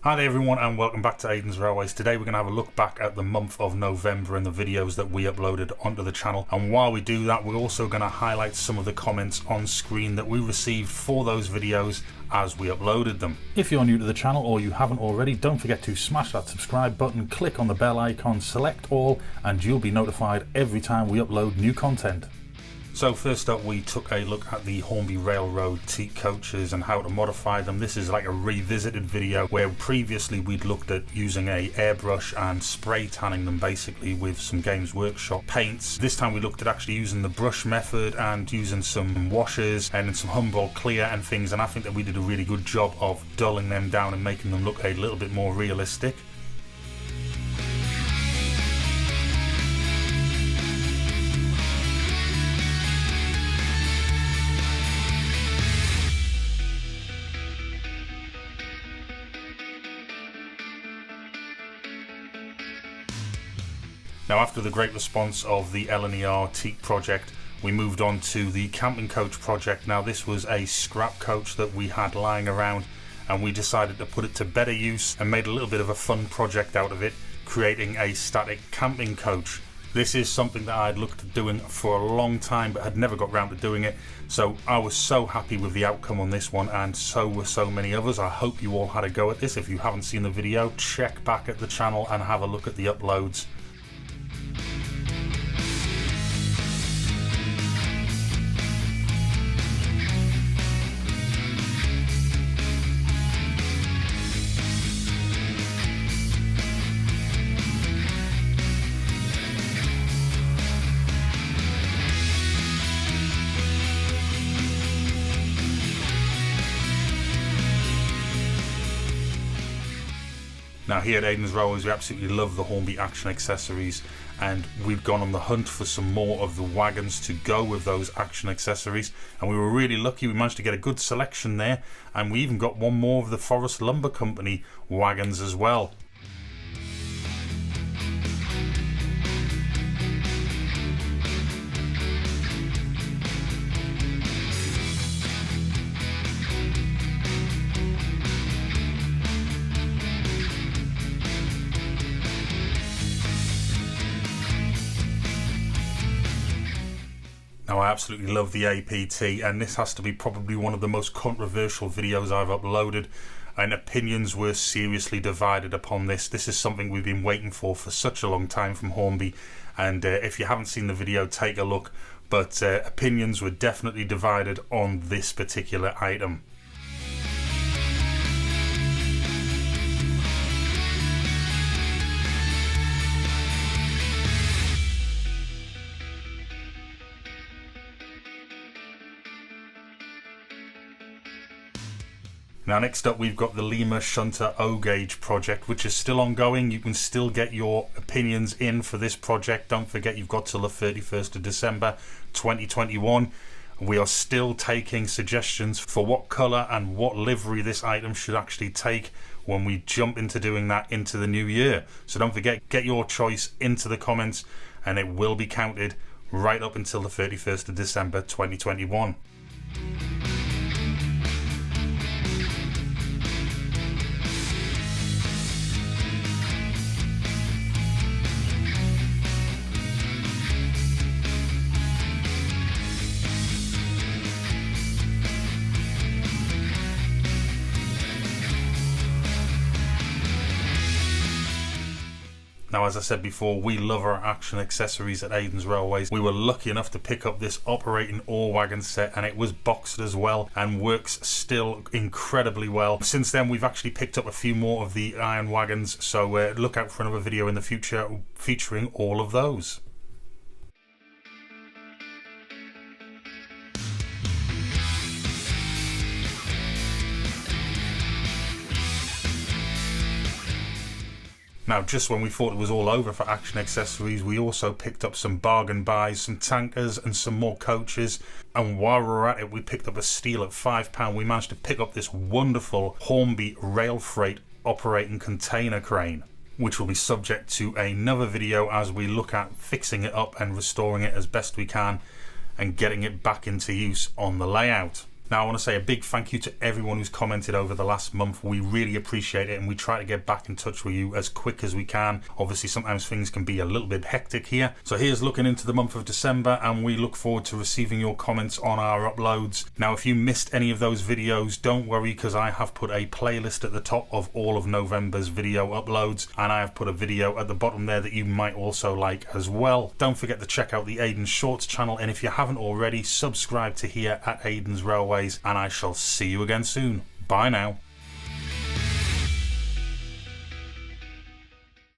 Hi there everyone and welcome back to Aidans Railways. Today we're going to have a look back at the month of November and the videos that we uploaded onto the channel, and while we do that we're also going to highlight some of the comments on screen that we received for those videos as we uploaded them. If you're new to the channel or you haven't already, don't forget to smash that subscribe button, click on the bell icon, select all, and you'll be notified every time we upload new content. So first up, we took a look at the Hornby Railroad teak coaches and how to modify them. This is like a revisited video where previously we'd looked at using a airbrush and spray tanning them basically with some Games Workshop paints. This time we looked at actually using the brush method and using some washes and some Humboldt clear and things, and I think that we did a really good job of dulling them down and making them look a little bit more realistic. Now, after the great response of the LNER teak project, we moved on to the camping coach project. Now, this was a scrap coach that we had lying around, and we decided to put it to better use and made a little bit of a fun project out of it, creating a static camping coach. This is something that I'd looked at doing for a long time but had never got round to doing it, so I was so happy with the outcome on this one, and so were so many others. I hope you all had a go at this. If you haven't seen the video, check back at the channel and have a look at the uploads. Now, here at Aidans Railways we absolutely love the Hornby Action accessories, and we've gone on the hunt for some more of the wagons to go with those action accessories, and we were really lucky. We managed to get a good selection there, and we even got one more of the Forest Lumber Company wagons as well. Now, I absolutely love the APT, and this has to be probably one of the most controversial videos I've uploaded, and opinions were seriously divided upon this. This is something we've been waiting for such a long time from Hornby, and if you haven't seen the video, take a look, but opinions were definitely divided on this particular item. Now, next up we've got the Lima Shunter O-Gauge project, which is still ongoing. You can still get your opinions in for this project. Don't forget, you've got till the 31st of December 2021. We are still taking suggestions for what colour and what livery this item should actually take when we jump into doing that into the new year. So don't forget, get your choice into the comments and it will be counted right up until the 31st of December 2021. Now, as I said before, we love our action accessories at Aidans Railways. We were lucky enough to pick up this operating ore wagon set, and it was boxed as well and works still incredibly well. Since then, we've actually picked up a few more of the iron wagons, so look out for another video in the future featuring all of those. Now, just when we thought it was all over for action accessories, we also picked up some bargain buys, some tankers and some more coaches. And while we were at it, we picked up a steal at £5. We managed to pick up this wonderful Hornby rail freight operating container crane, which will be subject to another video as we look at fixing it up and restoring it as best we can and getting it back into use on the layout. Now I want to say a big thank you to everyone who's commented over the last month. We really appreciate it, and we try to get back in touch with you as quick as we can. Obviously sometimes things can be a little bit hectic here. So here's looking into the month of December, and we look forward to receiving your comments on our uploads. Now if you missed any of those videos, don't worry, because I have put a playlist at the top of all of November's video uploads, and I have put a video at the bottom there that you might also like as well. Don't forget to check out the Aidan Shorts channel, and if you haven't already, subscribe to here at Aidans Railways, and I shall see you again soon. Bye now.